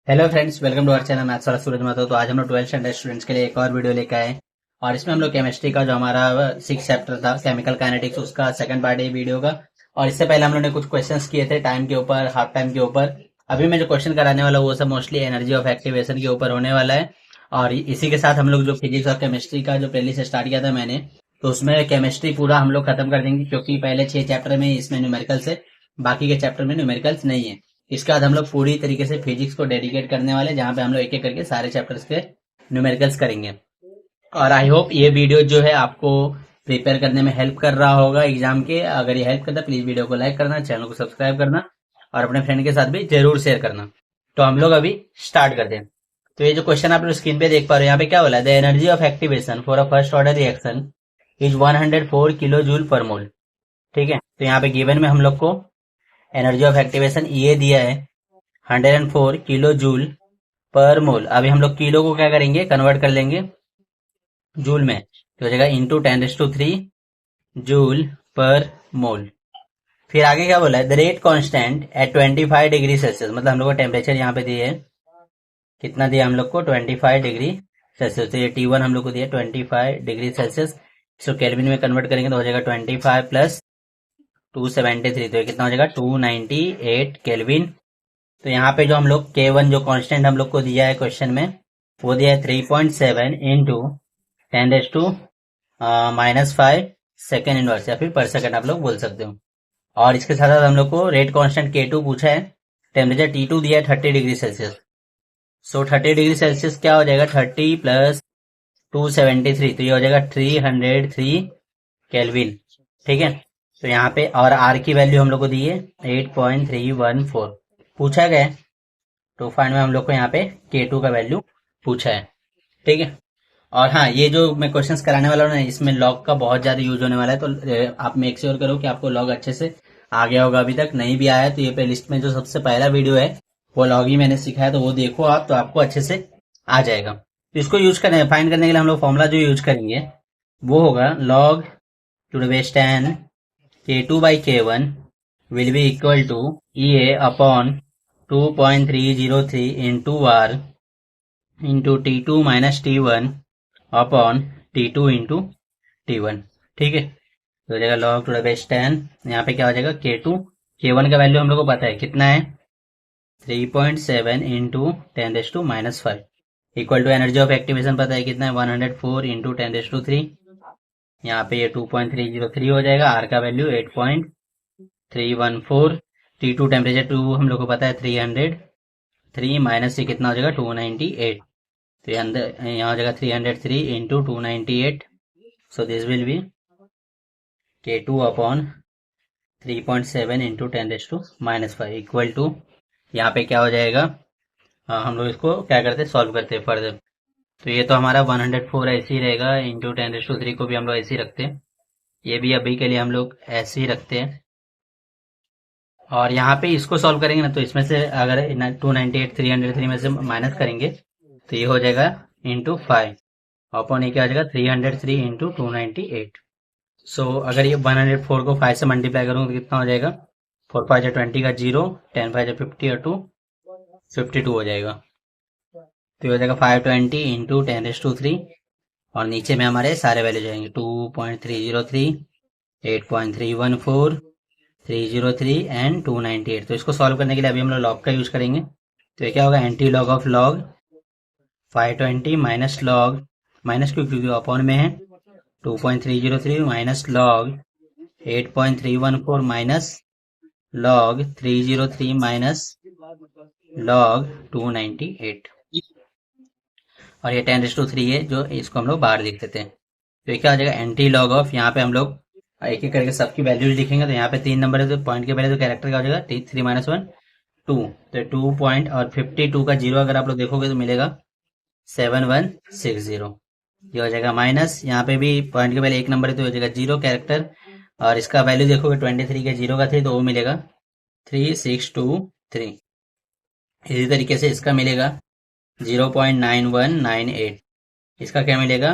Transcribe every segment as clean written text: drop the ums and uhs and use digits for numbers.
Hello friends, welcome to our channel maths वाला सूरज माता। तो आज हम लोग 12th स्टैंडर्ड स्टूडेंट्स के लिए एक और वीडियो लेकर आए और इसमें हम लोग केमिस्ट्री का जो हमारा 6 चैप्टर था केमिकल काइनेटिक्स उसका सेकंड पार्ट है वीडियो का। और इससे पहले हम लोग ने कुछ क्वेश्चंस किए थे टाइम के ऊपर, हाफ टाइम के ऊपर। अभी मैं जो क्वेश्चन कराने वाला हूँ वो सब मोस्टली एनर्जी ऑफ एक्टिवेशन के ऊपर होने वाला है। और इसी के साथ हम लोग जो फिजिक्स और केमिस्ट्री का जो प्लेलिस्ट स्टार्ट किया था मैंने, तो उसमें केमिस्ट्री पूरा हम लोग खत्म कर देंगे क्योंकि पहले 6 चैप्टर में इसमें न्यूमेरिकल्स है, बाकी के चैप्टर में न्यूमेरिकल्स नहीं है। इसके बाद हम लोग पूरी तरीके से फिजिक्स को डेडिकेट करने वाले, जहां पे हम लोग एक एक करके सारे चैप्टर्स के न्यूमेरिकल्स करेंगे। और आई होप ये वीडियो जो है आपको प्रिपेयर करने में हेल्प कर रहा होगा एग्जाम के। अगर ये हेल्प करता है प्लीज वीडियो को लाइक करना, चैनल को सब्सक्राइब करना और अपने फ्रेंड के साथ भी जरूर शेयर करना। तो हम लोग अभी स्टार्ट करते हैं। तो ये जो क्वेश्चन आप लोग स्क्रीन पे देख पा रहे हो, यहाँ पे क्या बोला है, the energy of activation for a first order reaction is 104 kilo joule per mole. ठीक है, तो यहाँ पे गिवन में हम लोग को एनर्जी ऑफ एक्टिवेशन ये दिया है 104 किलो जूल पर मोल। अभी हम लोग किलो को क्या करेंगे, कन्वर्ट कर लेंगे जूल में, तो हो जाएगा इंटू 10⁻³ जूल पर मोल। फिर आगे क्या बोला है, the rate constant eight 25 degree Celsius. मतलब हम लोग को टेम्परेचर यहाँ पे दिए है, कितना दिया हम लोग को, 25 डिग्री सेल्सियस। तो ये T1 हम लोग को दिया 25 डिग्री सेल्सियस। इसको केल्विन में कन्वर्ट करेंगे तो हो जाएगा 25 प्लस 273, तो ये कितना हो जाएगा 298 केल्विन। तो यहाँ पे जो हम लोग K1 जो कांस्टेंट हम लोग को दिया है क्वेश्चन में, वो दिया है 3.7 इंटू 10⁻⁻5 सेकेंड इनवर्स, या फिर पर सेकेंड आप लोग बोल सकते हो। और इसके साथ साथ हम लोग को रेट कांस्टेंट K2 पूछा है, टेम्परेचर T2 दिया है 30 डिग्री सेल्सियस। सो 30 डिग्री सेल्सियस क्या हो जाएगा, 30 प्लस 273, तो ये हो जाएगा 303 केल्विन। ठीक है, तो यहाँ पे और आर की वैल्यू हम लोग को दी है 8.314 पूछा गया है। तो फाइंड में हम लोग को यहाँ पे K2 का वैल्यू पूछा है। ठीक है, और हाँ, ये जो मैं क्वेश्चंस कराने वाला हूँ ना, इसमें लॉग का बहुत ज्यादा यूज होने वाला है। तो आप मेक श्योर करो कि आपको लॉग अच्छे से आ गया होगा। अभी तक नहीं भी आया है तो ये प्ले लिस्ट में जो सबसे पहला वीडियो है वो लॉग ही मैंने सिखाया, तो वो देखो आप, तो आपको अच्छे से आ जाएगा। तो इसको यूज करने फाइंड करने के लिए हम लोग फॉर्मूला जो यूज करेंगे वो होगा log to the base 10 K2 by K1 will be equal to EA upon 2.303 into R into T2 minus T1 upon T2 into T1। ठीक है, तो हो जाएगा लॉग टू द बेस 10, यहाँ पे क्या हो जाएगा K2, K1 का वैल्यू हम लोग को पता है कितना है 3.7 into 10⁻⁻5 equal to energy of activation पता है कितना है 104 इंटू 10⁻3। यहाँ पे ये 2.303 हो जाएगा, आर का वैल्यू 8.314, T2 टेम्परेचर 2 हम लोग को पता है 303 माइनस ये कितना हो जाएगा 298, तो ये अंदर यहाँ हो जाएगा 303 into 298। So this will be K2 upon 3.7 into 10⁻⁻5 equal to, यहाँ पे क्या हो जाएगा, हम लोग इसको क्या करते हैं, सॉल्व करते हैं फर्दर। तो ये तो हमारा 104 ऐसे ही रहेगा, इंटू 10⁻³ को भी हम लोग ऐसे ही रखते हैं, ये भी अभी के लिए हम लोग ऐसे ही रखते हैं। और यहाँ पे इसको सॉल्व करेंगे ना, तो इसमें से अगर 298 303 में से माइनस करेंगे तो ये हो जाएगा इंटू 5 अपॉन ये क्या हो जाएगा 303 इंटू 298। सो अगर ये 104 को 5 से मल्टीप्लाई करूंगा तो कितना हो जाएगा, 4 5 20 का 0, 10 5 50 और 2 52 हो जाएगा। तो ये हो जाएगा 520 इंटू 10⁻³ और नीचे में हमारे सारे वैल्यू जाएंगे 2.303, 8.314, 303 एंड 298। तो इसको सॉल्व करने के लिए अभी हम लोग लॉग का यूज करेंगे। तो ये क्या होगा, anti log of log 520 minus log, minus क्योंकि अपॉन में है 2.303 minus log 8.314 minus log 303 minus log 298, और ये 10⁻³ है जो इसको हम लोग बाहर लिख देते हैं। तो ये क्या हो जाएगा, एंटी लॉग ऑफ, यहाँ पे हम लोग एक एक करके सबकी वैल्यूज लिखेंगे। तो यहाँ पे 3 नंबर है तो पॉइंट के पहले तो कैरेक्टर क्या हो जाएगा 3 माइनस 1 2, तो 2 पॉइंट और 52 का 0 अगर आप लोग देखोगे तो मिलेगा 7160। ये हो जाएगा माइनस, यहाँ पे भी पॉइंट के पहले एक नंबर है तो हो जाएगा 0 कैरेक्टर, और इसका वैल्यू देखोगे 23 के 0 का थे तो वो मिलेगा 3623। इसी तरीके से इसका मिलेगा 0.9198, इसका क्या मिलेगा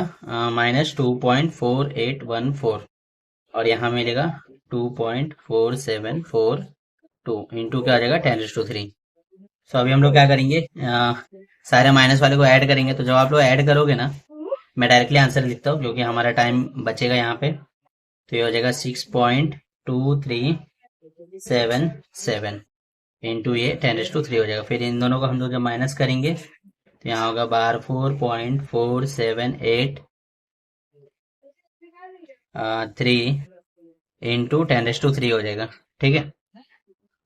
माइनस 2.4814, और यहाँ मिलेगा 2.4742 इंटू क्या आ जाएगा 10⁻³। सो अभी हम लोग क्या करेंगे, सारे माइनस वाले को ऐड करेंगे। तो जब आप लोग ऐड करोगे ना, मैं डायरेक्टली आंसर लिखता हूँ क्योंकि हमारा टाइम बचेगा यहाँ पे। तो ये हो जाएगा 6.2377 इंटू ये 10⁻³ हो जाएगा। फिर इन दोनों को हम लोग जब माइनस करेंगे तो यहाँ होगा 12.478 3 इंटू 10⁻³ हो जाएगा। ठीक है,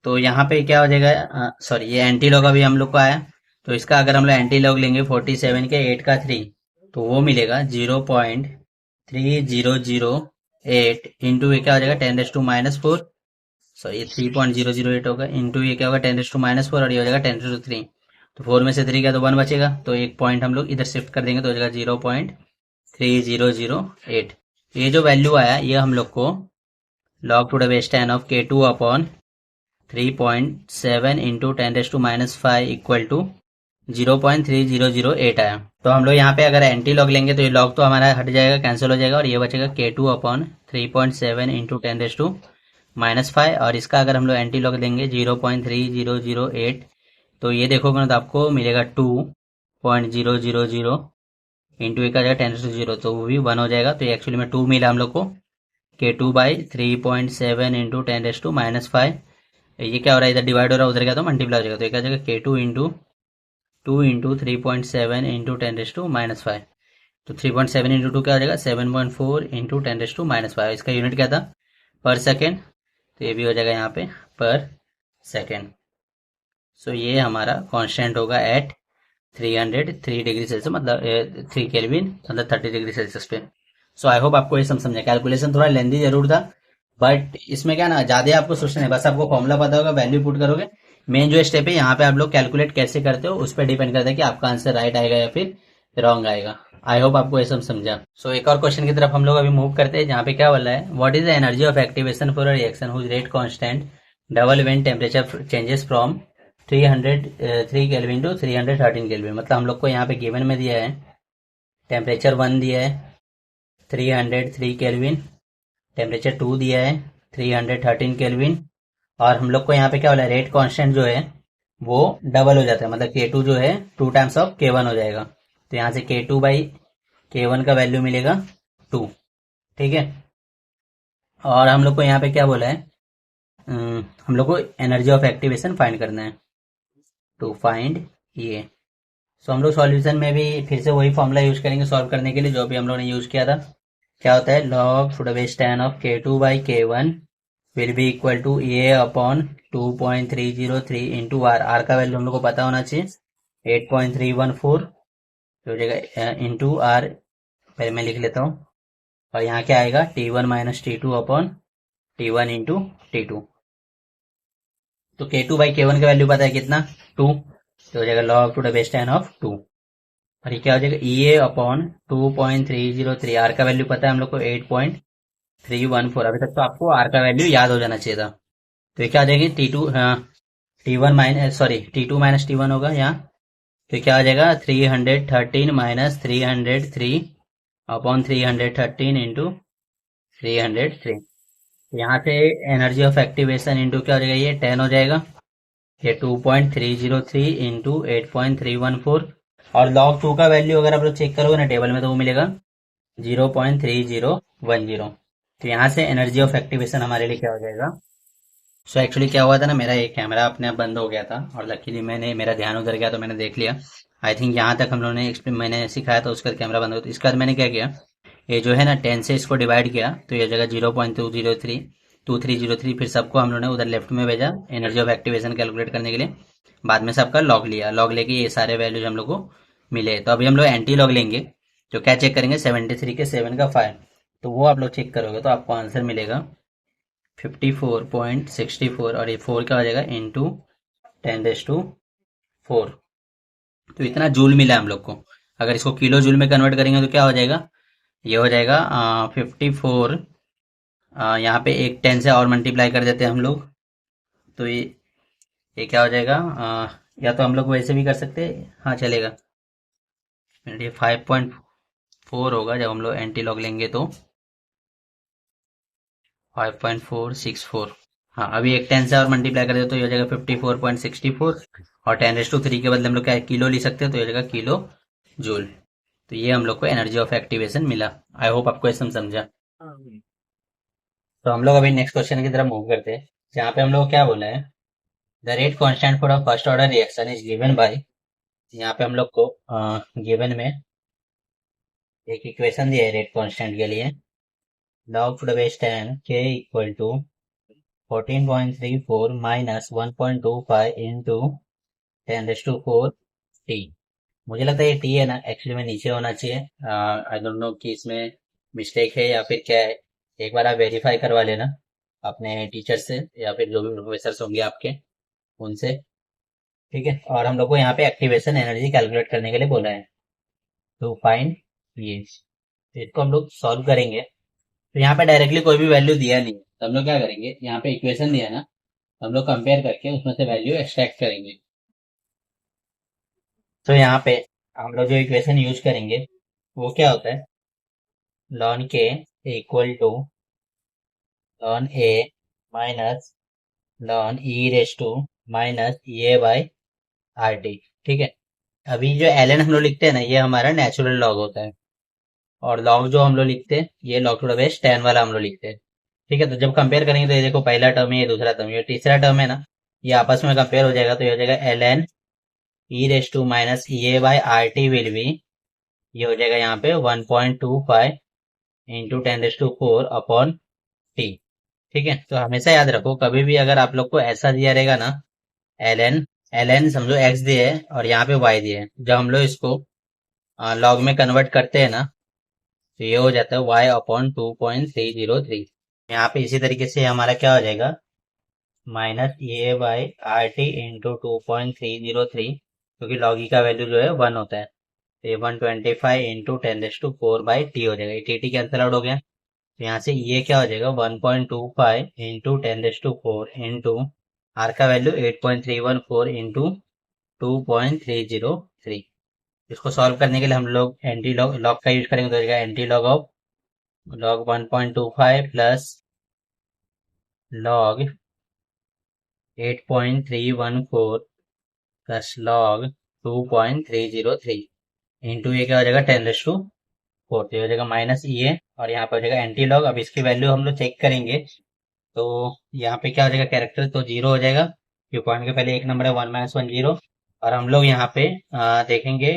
तो यहाँ पे क्या हो जाएगा, सॉरी ये एंटी लॉग अभी हम लोग को आया। तो इसका अगर हम लोग एंटी लॉग लेंगे 47 के 8 का 3, तो वो मिलेगा 0.3008 इंटू ये क्या हो जाएगा 10⁻⁻⁴। सॉरी ये 3.008 होगा इंटू ये क्या होगा 10⁻⁻⁴, और ये हो जाएगा 10⁻3। तो 4 में से 3 का तो 1 बचेगा, तो एक पॉइंट हम लोग इधर शिफ्ट कर देंगे तो हो जाएगा 0.3008। ये जो वैल्यू आया ये हम लोग को log to the base 10 of K2 upon 3.7 into 10⁻⁻⁵ equal to 0.3008 आया। तो हम लोग यहाँ पे अगर एंटी लॉग लेंगे तो ये लॉग तो हमारा हट जाएगा, कैंसिल हो जाएगा, और ये बचेगा K2 अपॉन 3.7 इंटू 10⁻⁻⁵। और इसका अगर हम लोग एंटी लॉग लेंगे 0.3008, तो ये देखोगे ना तो आपको मिलेगा 2.000 इंटू एक आ जाएगा 10⁻�0, तो वो भी 1 हो जाएगा। तो ये एक्चुअली में 2 मिला हम लोग को। K2/3.7 into 10⁻⁻⁵। ये क्या हो रहा है, इधर डिवाइड हो रहा है, उधर क्या तो मल्टीप्लाई हो जाएगा। तो ये क्या हो जाएगा K2 इंटू 3.7 इंटू 10⁻⁻⁵। तो 3.7 इंटू 2 क्या हो जाएगा 7.4 इंटू 10⁻⁵। इसका यूनिट क्या था, पर सेकेंड। तो ये भी हो जाएगा यहाँ पे पर सेकेंड। सो ये हमारा कांस्टेंट होगा एट 303 डिग्री सेल्सियस, मतलब 3 केल्विन, मतलब 30 डिग्री सेल्सियस पे। सो आई होप आपको ये समझा। कैलकुलेशन थोड़ा लेंदी जरूर था, बट इसमें क्या ना ज्यादा आपको सोचना है, बस आपको फॉर्मूला पता होगा, वैल्यू पुट करोगे। मेन जो स्टेप है यहाँ पे आप लोग कैलकुलेट कैसे करते हो उस पर डिपेंड करता है कि आपका आंसर राइट आएगा या फिर रॉन्ग आएगा। आई होप आपको ये सब समझा। सो एक और क्वेश्चन की तरफ हम लोग अभी मूव करते हैं, जहाँ पे क्या बोला है, what is the energy of activation for a reaction whose rate constant double when temperature changes from 303 kelvin to 313 kelvin. मतलब हम लोग को यहाँ पे गिवन में दिया है टेम्परेचर 1 दिया है 303 केल्विन, टेम्परेचर 2 दिया है 313 केल्विन, और हम लोग को यहाँ पे क्या बोला है, रेट कांस्टेंट जो है वो डबल हो जाता है, मतलब K2 जो है 2 टाइम्स ऑफ K1 हो जाएगा। तो यहाँ से K2/K1 का वैल्यू मिलेगा 2। ठीक है, और हम लोग को यहाँ पे क्या बोला है, हम लोग को एनर्जी ऑफ एक्टिवेशन फाइंड करना है, टू फाइंड ये। सो हम लोग सॉल्यूशन में भी फिर से वही फॉर्मूला यूज करेंगे सॉल्व करने के लिए जो भी हम लोग ने यूज किया था। क्या होता है, log to the base 10 of K2/K1 will be equal to A upon 2.303 into R. R का वैल्यू हम लोग को पता होना चाहिए 8.314 हो जाएगा इंटू आर। पहले मैं लिख लेता हूँ, और यहाँ क्या आएगा T1 minus T2 upon T1 into T2। तो K2/K1 का वैल्यू पता है कितना, 2। तो हो जाएगा log to the base 10 of 2, और ये क्या हो जाएगा EA अपॉन 2.303। आर का वैल्यू पता है हम लोग को 8.314। अभी तक तो आपको आर का वैल्यू याद हो जाना चाहिए था। तो ये क्या आ जाएगी T2, T1 minus sorry T2 minus T1 होगा यहाँ। तो क्या आ जाएगा 313 माइनस 303 अपॉन 313 इंटू 303। यहाँ से एनर्जी ऑफ एक्टिवेशन इंटू क्या हो जाएगा, ये 10 हो जाएगा, ये 2.303 इंटू 8.314। और log 2 का वैल्यू अगर आप लोग चेक करोगे ना टेबल में तो वो मिलेगा 0.3010। तो यहाँ से एनर्जी ऑफ एक्टिवेशन हमारे लिए क्या हो जाएगा। सो एक्चुअली क्या हुआ था ना, मेरा एक कैमरा अपने आप बंद हो गया था, और लकीली मेरा ध्यान उधर गया तो मैंने देख लिया। आई थिंक यहाँ तक हम लोगों ने मैंने सिखाया था, उसके बाद कैमरा बंद हो गया। तो इसके बाद मैंने क्या किया, ये जो है ना 10 से इसको डिवाइड किया, तो ये जगह 0.203 फिर सबको हम लोगों ने उधर लेफ्ट में भेजा एनर्जी ऑफ एक्टिवेशन कैलकुलेट करने के लिए। बाद में सबका लॉग लिया, लॉग लेके ये सारे वैल्यूज हम लोग को मिले। तो अभी हम लोग एंटी लॉग लेंगे, तो क्या चेक करेंगे 73 के 7 का 5, तो वो आप लोग चेक करोगे तो आपको आंसर मिलेगा 54.64, और ये 4 क्या हो जाएगा इंटू 10⁻⁴। तो इतना जूल मिला हम लोग को। अगर इसको किलो जूल में कन्वर्ट करेंगे तो क्या हो जाएगा, ये हो जाएगा 54। यहाँ पे एक 10 से और मल्टीप्लाई कर देते हैं हम लोग, तो ये क्या हो जाएगा, या तो हम लोग वैसे भी कर सकते हैं, हाँ चलेगा। ये 5.4 होगा जब हम लोग एंटी लॉग लेंगे तो 5.464। हाँ, अभी एक 10 से और मल्टीप्लाई कर दे तो ये हो जाएगा 54.64, और 10⁻³ के बदले हम लोग क्या है, किलो ले सकते हैं, तो ये हो जाएगा किलो जूल। तो ये हम लोग को एनर्जी ऑफ एक्टिवेशन मिला। आई होप आपको इसमें समझा। तो हम लोग अभी नेक्स्ट क्वेश्चन की तरफ मूव करते हैं, जहाँ पे हम लोग क्या बोला है, the rate constant for a first order reaction is given by. यहाँ पे हम लोग को गिवन में एक इक्वेशन दिया है रेट कांस्टेंट के लिए, log to the base 10 k equal to 14.34 minus 1.25 into 10⁴ t। मुझे लगता है ये टी है ना, एक्चुअली में नीचे होना चाहिए। आई डोंट नो कि इसमें मिस्टेक है या फिर क्या है। एक बार आप वेरीफाई करवा लेना अपने टीचर से या फिर जो भी प्रोफेसर होंगे आपके, उनसे। ठीक है, और हम लोग को यहाँ पे एक्टिवेशन एनर्जी कैलकुलेट करने के लिए बोला है, तो फाइंड ये। तो इसको हम लोग सॉल्व करेंगे। तो यहाँ पे डायरेक्टली कोई भी वैल्यू दिया नहीं है, तो हम लोग क्या करेंगे, यहाँ पे इक्वेशन दिया है ना, हम लोग कंपेयर करके उसमें से वैल्यू एक्सट्रैक्ट करेंगे। तो यहाँ पे हम लोग जो इक्वेशन यूज करेंगे वो क्या होता है, ln k equal to ln a minus ln e raise to minus A by R T. ठीक है, अभी जो ln हम लोग लिखते हैं ना, ये हमारा नेचुरल लॉग होता है, और लॉग जो हम लोग लिखते हैं ये log टू द बेस 10 वाला हम लोग लिखते हैं। ठीक है, तो जब कंपेयर करेंगे तो ये देखो, पहला टर्म है, ये दूसरा टर्म, ये तीसरा टर्म है ना, ये आपस में कंपेयर हो जाएगा, तो ये हो जाएगा ln e raise to minus A by R T will be, ये हो जाएगा यहाँ पे 1.25 इंटू 10⁴ अपॉन टी। ठीक है, तो हमेशा याद रखो, कभी भी अगर आप लोग को ऐसा दिया रहेगा ना, ln ln समझो x दिए है और यहाँ पे y दिए है, जब हम लोग इसको लॉग में कन्वर्ट करते हैं ना, तो ये हो जाता है y अपॉन 2.303। यहाँ पे इसी तरीके से हमारा क्या हो जाएगा, minus A by R T into 2.303, क्योंकि लॉग ई का वैल्यू जो है 1 होता है, तो ये 125 इंटू 10⁴ बाई टी हो जाएगा, ये टी टी कैंसिल आउट हो गया। तो यहाँ से ये क्या हो जाएगा, 1.25 इंटू 10⁴ इंटू आर का वैल्यू 8.314 इंटू 2.303। इसको सॉल्व करने के लिए हम लोग एंटी लॉग लॉग का यूज करेंगे, तो हो जाएगा anti log of log 1.25 plus log 8.314 plus log 2.303 into ये क्या हो जाएगा 10⁴, तो ये हो जाएगा माइनस ये, और यहाँ पे हो जाएगा एंटी लॉग। अब इसकी वैल्यू हम लोग चेक करेंगे, तो यहाँ पे क्या हो जाएगा, कैरेक्टर तो 0 हो जाएगा, क्योंकि पॉइंट के पहले एक नंबर है, 1 - 1 0। और हम लोग यहाँ पे देखेंगे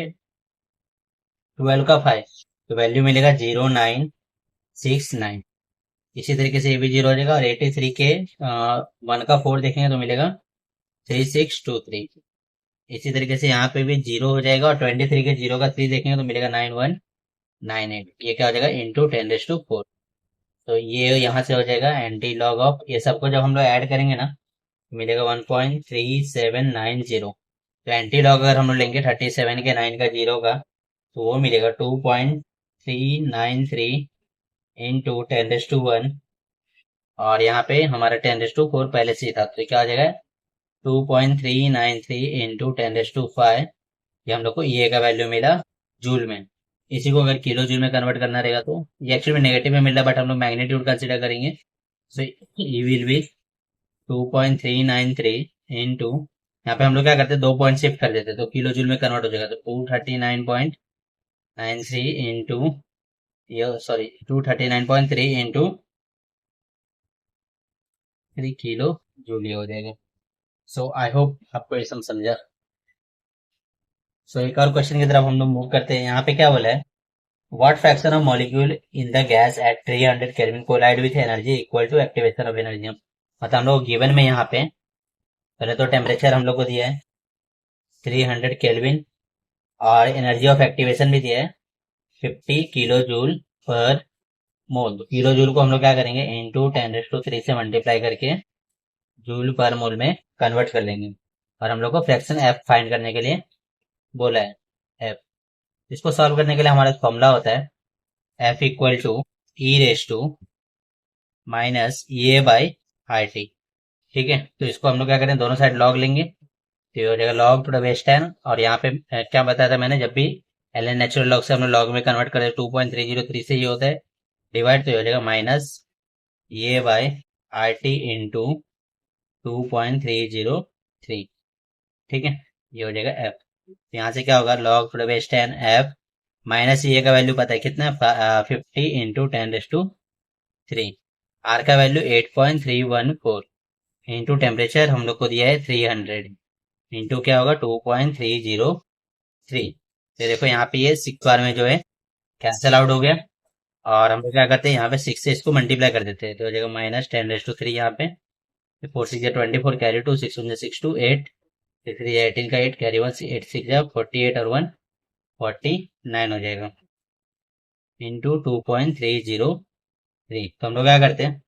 12 का 5, तो वैल्यू मिलेगा 0969। इसी तरीके से ये भी 0 हो जाएगा, और 83 के 1 का 4 देखेंगे तो मिलेगा 3623। इसी तरीके से यहाँ पे भी 0 हो जाएगा, और 23 के 0 का 3 देखेंगे तो मिलेगा 9198। ये क्या हो जाएगा, इंटू 10⁴। तो ये यहाँ से हो जाएगा एंटी लॉग ऑफ, ये सबको जब हम लोग ऐड करेंगे ना, तो मिलेगा 1.3790। तो एंटी लॉग अगर हम लोग लेंगे 37 के 9 का 0 का, तो वो मिलेगा 2.393 इंटू 10⁻1, और यहाँ पे हमारा 10⁴ पहले से ही था, तो क्या हो जाएगा 2.393 इंटू 10⁵। ये हम लोग को ये का वैल्यू मिला जूल में। इसी को अगर किलो जूल में कन्वर्ट करना रहेगा, तो ये एक्चुअली में नेगेटिव में मिल रहा है, बट हम लोग मैग्नीट्यूड कंसिडर करेंगे, सो ये विल बी 2.393 इंटू, यहाँ पे हम लोग क्या करते हैं, 2 पॉइंट शिफ्ट कर देते हैं, तो किलो जूल में कन्वर्ट हो जाएगा, तो 239.93 इंटू, ये सॉरी 239.3 इंटू 3 किलो जूल ये हो जाएगा। सो आई होप आपको ये सब समझा। सो एक और क्वेश्चन की तरफ हम लोग मूव करते हैं। यहाँ पे क्या बोला है, what fraction of molecule in the gas at 300 kelvin collide with energy equal to activation of energy. मतलब हम लोग गिवन में यहाँ पे पहले तो टेम्परेचर हम लोग को दिया है 300 केल्विन, और एनर्जी ऑफ एक्टिवेशन भी दिया है 50 किलो जूल पर मोल। तो किलो जूल को हम लोग क्या करेंगे, इंटू 10⁻³ से मल्टीप्लाई करके जूल पर मोल में कन्वर्ट कर लेंगे, और हम लोग को फ्रैक्शन एफ फाइंड करने के लिए बोला है, एफ। इसको सॉल्व करने के लिए हमारा फॉर्मूला होता है F equal to E raise to minus A by R T. ठीक है, तो इसको हम लोग क्या करें, दोनों साइड लॉग लेंगे, तो ये हो जाएगा log टू द बेस 10, और यहाँ पे क्या बताया था मैंने, जब भी ln नेचुरल लॉग से हम लोग लॉग में कन्वर्ट करें 2.303 से ये होता है डिवाइड, तो ये हो जाएगा minus A by R T into 2.303। ठीक है, ये हो जाएगा एफ। तो यहाँ से क्या होगा, log to the base 10 F minus ये का वैल्यू पता है कितना है, 50 इंटू 10⁻³ आर का वैल्यू 8.314 इंटू टेम्परेचर हम लोग को दिया है 300 इंटू क्या होगा 2.303। तो देखो यहाँ पे ये 6 बार में जो है कैंसिल आउट हो गया, और हम लोग क्या करते हैं यहाँ पे 6 से इसको मल्टीप्लाई कर देते हैं, तो हो जाएगा -10⁻³ यहाँ पे। 4 6 24 कैरी 2 6 1 6 2 8 6 3 18 का 8 कैरी 1 8 6 48 और 1 49 हो जाएगा इंटू 2.303। तो हम लोग क्या करते हैं,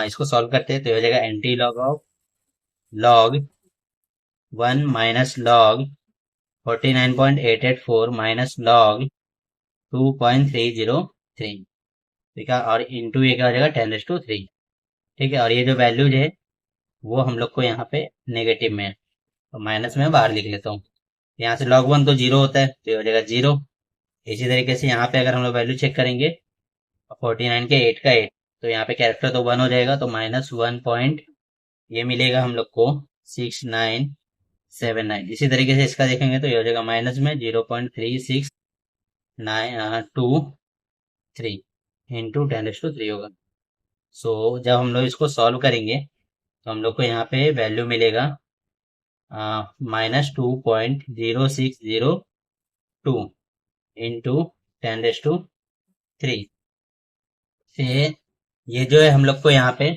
इसको सॉल्व करते हैं, तो ये हो जाएगा anti log of log 1 minus log 49.884 minus log 2.303। ठीक है, और इंटू ये क्या हो जाएगा 10⁻3। ठीक है, और ये जो वैल्यूज है वो हम लोग को यहाँ पे नेगेटिव में है, तो माइनस में बाहर लिख लेता हूँ। यहाँ से log 1 तो जीरो होता है, तो ये हो जाएगा जीरो। इसी तरीके से यहाँ पे अगर हम लोग वैल्यू चेक करेंगे 49 के 8 का 8, तो यहाँ पे कैरेक्टर तो 1 हो जाएगा, तो -1 पॉइंट ये मिलेगा हम लोग को 6979। इसी तरीके से इसका देखेंगे तो ये हो जाएगा माइनस में 0.3692 इंटू 10⁻³ होगा। सो जब हम लोग इसको सॉल्व करेंगे तो हम लोग को यहाँ पे वैल्यू मिलेगा -2.0602 इंटू 10⁻³ से ये जो है हम लोग को यहाँ पे,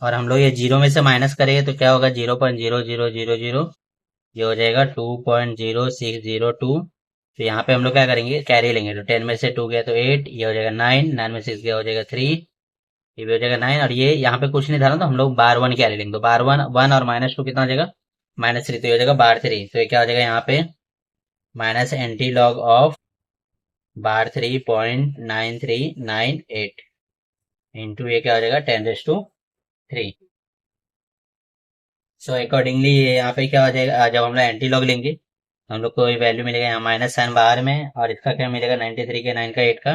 और हम लोग ये जीरो में से माइनस करेंगे तो क्या होगा 0.0000, ये हो जाएगा 2.0602। तो यहाँ पे हम लोग क्या करेंगे, कैरी लेंगे, तो 10 में से 2 गया तो 8, ये हो जाएगा 9, 9 में से 6 गया हो जाएगा 3, ये भी हो जाएगा 9, और ये यहाँ पे कुछ नहीं था ना, तो हम लोग बार 1 कैरी लेंगे, तो बार 1 1 और -2 कितना हो जाएगा -3, तो ये हो जाएगा बार 3। तो ये क्या हो जाएगा यहाँ पे minus anti log of bar 3.9398 into ये क्या हो जाएगा 10⁻³ सो अकॉर्डिंगली यहाँ पे क्या हो जाएगा, जब हम लोग एंटी लॉग लेंगे तो हम लोग को वैल्यू मिलेगा यहाँ माइनस साइन बाहर में, और इसका क्या मिलेगा 93 के 9 का 8 का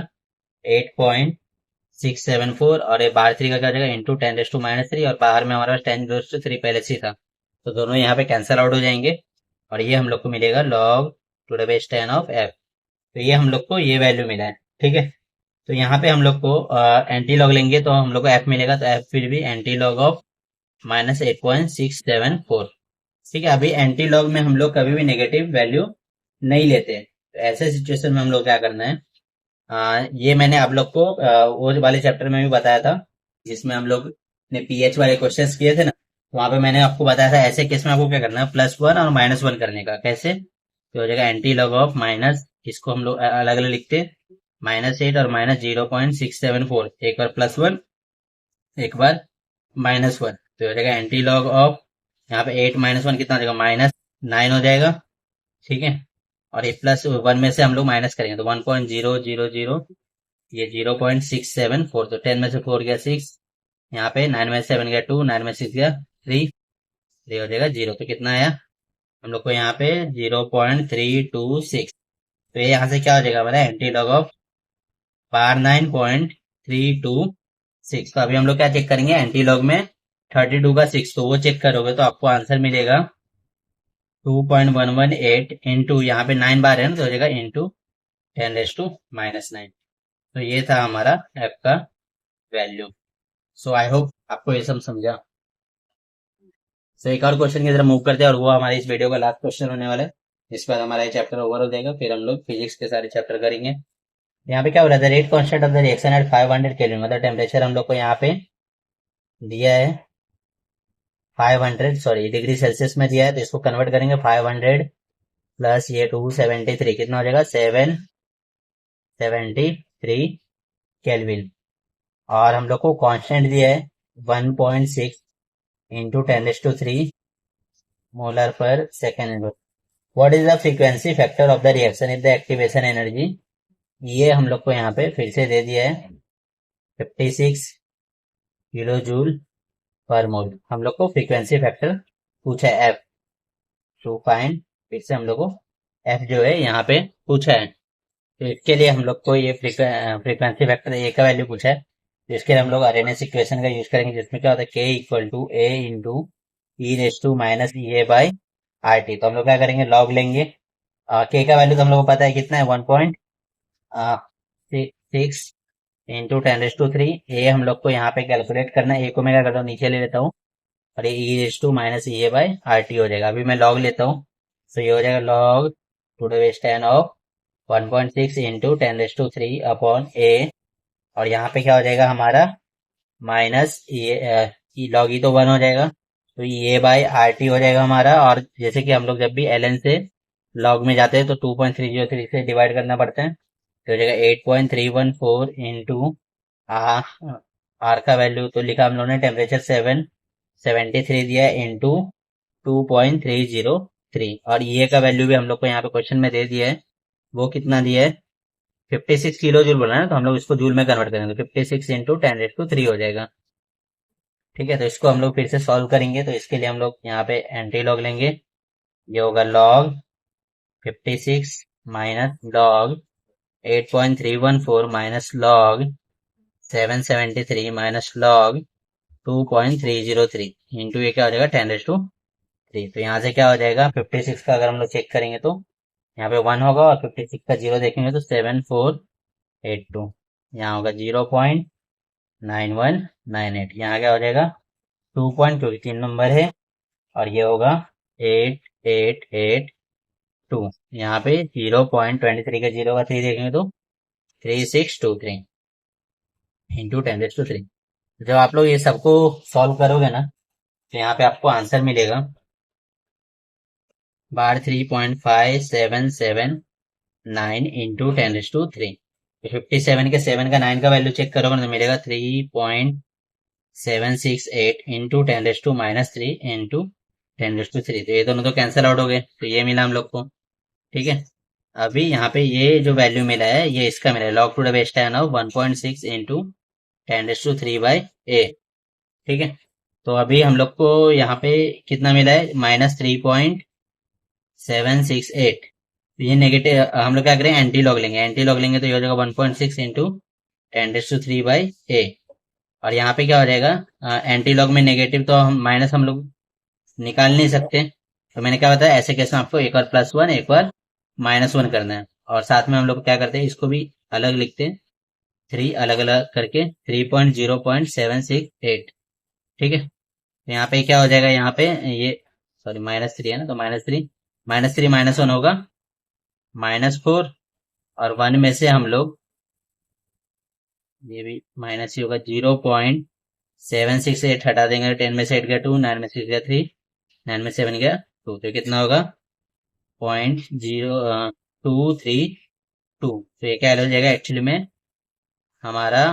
8.674, और ये बाहर 3 का क्या हो जाएगा इंटू 10⁻³ और बाहर में हमारा पास 10⁻³ पहले से ही था, तो दोनों यहाँ पे कैंसिल आउट हो जाएंगे, और ये हम लोग को मिलेगा log to the base 10 of F. तो ये हम लोग को ये वैल्यू मिला है। ठीक है, तो यहाँ पे हम लोग को एंटी लॉग लेंगे तो हम लोग को एफ मिलेगा, तो एफ फिर भी एंटी लॉग ऑफ -8.674। ठीक है, अभी एंटी लॉग में हम लोग कभी भी नेगेटिव वैल्यू नहीं लेते, तो ऐसे सिचुएशन में हम लोग क्या करना है, ये मैंने आप लोग को वो वाले चैप्टर में भी बताया था जिसमें हम लोग ने पीएच वाले क्वेश्चंस किए थे ना, वहां पे मैंने आपको बताया था ऐसे केस में आपको क्या करना है +1 और -1 करने का। कैसे, तो हो जाएगा एंटी लॉग ऑफ माइनस, इसको हम लोग अलग अलग लिखते हैं, -8 और -0.674, एक बार +1 एक बार -1, तो हो जाएगा एंटी लॉग ऑफ यहाँ पे 8 -1 कितना हो जाएगा -9 हो जाएगा। ठीक है, और ये +1 में से हम लोग माइनस करेंगे तो 1.000, ये 0.674, तो 10 में से 4 गया 6, यहाँ पे 9 में से 7 गया 2, 9 में 6 गया 3, 3 हो जाएगा 0, तो कितना आया हम लोग को यहाँ पे 0.326। तो ये यहाँ से क्या हो जाएगा हमारा एंटी लॉग ऑफ बार 9.326। तो अभी हम लोग क्या चेक करेंगे, एंटी लॉग में 32 का 6, तो वो चेक करोगे तो आपको आंसर मिलेगा 2.118 इंटू यहाँ पे 9 बार है ना, तो हो जाएगा इंटू 10⁻⁻9। तो ये था हमारा एफ का वैल्यू। सो आई होप आपको ये सब समझा। सो एक और क्वेश्चन की तरफ मूव करते हैं, और वो हमारे इस वीडियो का लास्ट क्वेश्चन होने वाला है, इसके बाद हमारा ये चैप्टर ओवर हो जाएगा, फिर हम लोग फिजिक्स के सारे चैप्टर करेंगे। यहाँ पे क्या हो रहा है, rate constant of the reaction at 500 kelvin, मतलब टेम्परेचर हम लोग को यहाँ पे दिया है 500, सॉरी डिग्री सेल्सियस में दिया है, तो इसको कन्वर्ट करेंगे 500 प्लस ये 273 कितना हो जाएगा 773 केल्विन, और हम लोग को कांस्टेंट दिया है 1.6 इंटू 10⁻³ मोलर पर second. What is the frequency factor of the reaction if the activation energy, ये हम लोग को यहाँ पे फिर से दे दिया है 56 किलो जूल पर मोल। हम लोग को फ्रीक्वेंसी फैक्टर पूछा है एफ टू फाइंड, फिर से हम लोग को एफ जो है यहाँ पे पूछा है, तो इसके लिए हम लोग को ये फ्रीक्वेंसी फैक्टर ए का वैल्यू पूछा है, तो इसके लिए हम लोग अरेनेस इक्वेशन का यूज करेंगे, जिसमें क्या होता है K equal to A into E raise to minus E A by R T. तो हम लोग क्या करेंगे, लॉग लेंगे। के का वैल्यू तो हम लोग को पता है कितना है, 1.6 इंटू 10⁻³ ए हम लोग को यहाँ पे कैलकुलेट करना है। ए को मैं क्या करता हूँ, नीचे ले लेता हूँ, और ये e raise to minus E A by R T हो जाएगा। अभी मैं लॉग लेता हूँ, तो ये हो जाएगा log to the base 10 of 1.6 into 10⁻³ upon A, और यहाँ पे क्या हो जाएगा हमारा माइनस ये लॉग ई तो 1 हो जाएगा, तो ये बाय आर टी हो जाएगा हमारा। और जैसे कि हम लोग जब भी एल एन से लॉग में जाते हैं तो 2.303 से डिवाइड करना पड़ता है, तो हो जाएगा 8.314 इंटू आर का वैल्यू तो लिखा हम लोगों ने टेम्परेचर 773 दिया इंटू 2.303, और ये का वैल्यू भी हम लोग को यहाँ पे क्वेश्चन में दे दिया है। वो कितना दिया है, 56 किलो जूल बोला है, तो हम लोग इसको जूल में कन्वर्ट करेंगे, तो 56 इंटू 10⁻³ हो जाएगा। ठीक है, तो इसको हम लोग फिर से सॉल्व करेंगे। तो इसके लिए हम लोग यहाँ पे एंटी लॉग लेंगे। ये होगा log 56 minus log 8.314 minus log 773 minus log 2.303 into ये क्या हो जाएगा 10⁻³। तो यहाँ से क्या हो जाएगा, 56 का अगर हम लोग चेक करेंगे तो यहाँ पे 1 होगा, और 56 का 0 देखेंगे तो 7482, यहाँ होगा 0.9198, यहाँ क्या हो जाएगा 2.2, 3 नंबर है, और ये होगा 8882, यहाँ पे 0.23 का 0 का 3 देखेंगे तो 3623 इंटू 10⁻³। जब आप लोग ये सबको सॉल्व करोगे ना, तो यहाँ पे आपको आंसर मिलेगा 3.5779 इंटू 10⁻³। 57 के 7 का 9 का वैल्यू चेक करोगे तो मिलेगा 3.768 इंटू 10⁻³ इंटू 10⁻³। तो ये दोनों तो कैंसिल आउट हो गए, तो ये मिला हम लोग को। ठीक है, अभी यहाँ पे ये जो वैल्यू मिला है ये इसका मिला है, log to the base 10 of 1.6 into 10⁻³ by A. ठीक है, तो अभी हम लोग को यहाँ पे कितना मिला है, -3.768। तो ये नेगेटिव, हम लोग क्या करेंगे, एंटी लॉग लेंगे। एंटी लॉग लेंगे तो ये हो जाएगा 1.6 इंटू 10⁻³ बाई ए, और यहाँ पे क्या हो जाएगा, एंटी लॉग में नेगेटिव तो हम माइनस हम लोग निकाल नहीं सकते, तो मैंने क्या बताया, ऐसे केस में आपको एक बार +1 एक बार -1 करना है, और साथ में हम लोग क्या करते हैं, इसको भी अलग लिखते हैं, 3 अलग अलग करके 3.0.768। ठीक है, तो यहाँ पे क्या हो जाएगा, यहाँ पे ये सॉरी -3 है ना, तो -3 -1 होगा -4, और 1 में से हम लोग ये भी माइनस ही होगा, 0.768 हटा देंगे, 10 में से 8 गया 2, 9 में से 6 गया 3, 9 में 7 गया 2, तो कितना होगा 0.0232। तो ये क्या हो जाएगा, एक्चुअली में हमारा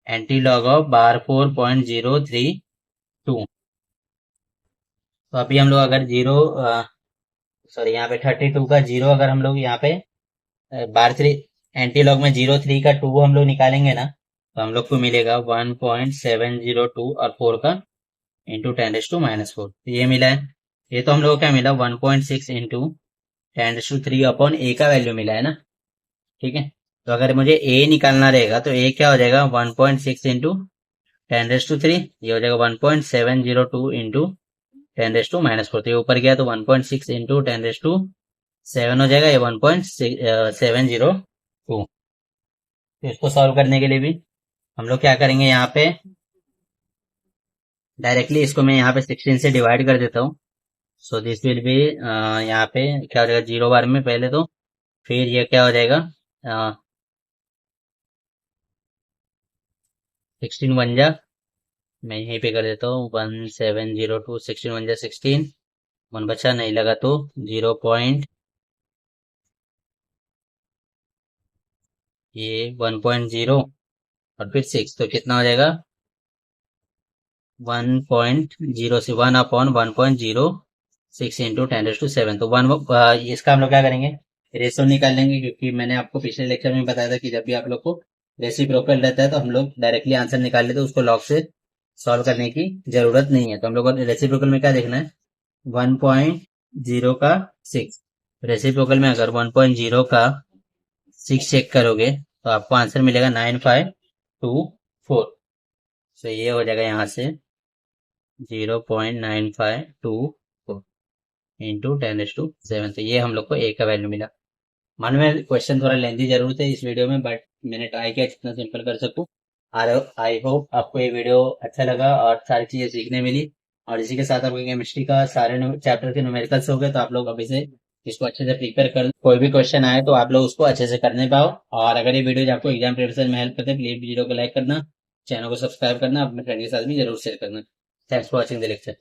एंटी लॉग ऑफ 4.032। तो अभी हम लोग अगर यहाँ पे 32 का 0 अगर हम लोग यहाँ पे 3 एंटी लॉग में 0.3 का 2 हम लोग निकालेंगे ना, तो हम लोग को मिलेगा 1.702, और 4 का इंटू 10⁻⁻⁴। तो ये मिला है। ये तो हम लोग को क्या मिला, 1.6 इंटू 10⁻³ अपॉन ए का वैल्यू मिला है ना। ठीक है, तो अगर मुझे ए निकालना रहेगा तो ए क्या हो जाएगा, 1.6 इंटू 10⁻³, ये हो जाएगा 1.702 इंटू 10⁻⁻⁴। तो ये ऊपर गया तो 1.6 इंटू 10⁻⁷ हो जाएगा, ये 1.702। तो इसको सॉल्व करने के लिए भी हम लोग क्या करेंगे, यहाँ पे डायरेक्टली इसको मैं यहाँ पे 16 से डिवाइड कर देता हूँ। सो दिस विल बी, यहाँ पे क्या हो जाएगा 0 बार में पहले, तो फिर ये क्या हो जाएगा 16 वन जा, मैं यहीं पे कर देता हूँ 1702, 16 वन जा 16, 1 बचा नहीं लगा तो 0 पॉइंट, ये 1.0 और फिर 6, तो कितना हो जाएगा 1.0 से 1 अपॉन 1.06 इंटू 10⁻⁷। तो 1 इसका हम लोग क्या करेंगे, रेशो निकाल लेंगे, क्योंकि मैंने आपको पिछले लेक्चर में बताया था कि जब भी आप लोग को रेसिप्रोकल रहता है तो हम लोग डायरेक्टली आंसर निकाल लेते हैं, उसको लॉग से सॉल्व करने की जरूरत नहीं है। तो हम लोग को रेसिप्रोकल में क्या देखना है, 1.0 का 6, रेसिप्रोकल में अगर 1.0 का 6 चेक करोगे तो आपको आंसर मिलेगा 95 0.952 तो ये हो जाएगा यहाँ से 0.9524 इंटू 10⁻7। तो ये हम लोग को ए का वैल्यू मिला। मानो में क्वेश्चन थोड़ा लेंथी जरूर थे इस वीडियो में, बट मैंने ट्राई किया जितना सिंपल कर सकूं। आई होप आपको ये वीडियो अच्छा लगा और सारी चीजें सीखने मिली। और इसी के साथ आपको केमिस्ट्री का सारे चैप्टर के न्यूमेरिकल्स हो गए, तो आप लोग अभी से इसको अच्छे से प्रिपेयर कर, कोई भी क्वेश्चन आए तो आप लोग उसको अच्छे से करने पाओ। और अगर ये वीडियो आपको एग्जाम प्रिपरेशन में हेल्प करते हैं, प्लीज वीडियो को लाइक करना, चैनल को सब्सक्राइब करना, अपने फ्रेंड के साथ भी जरूर शेयर करना। Thanks for watching the lecture.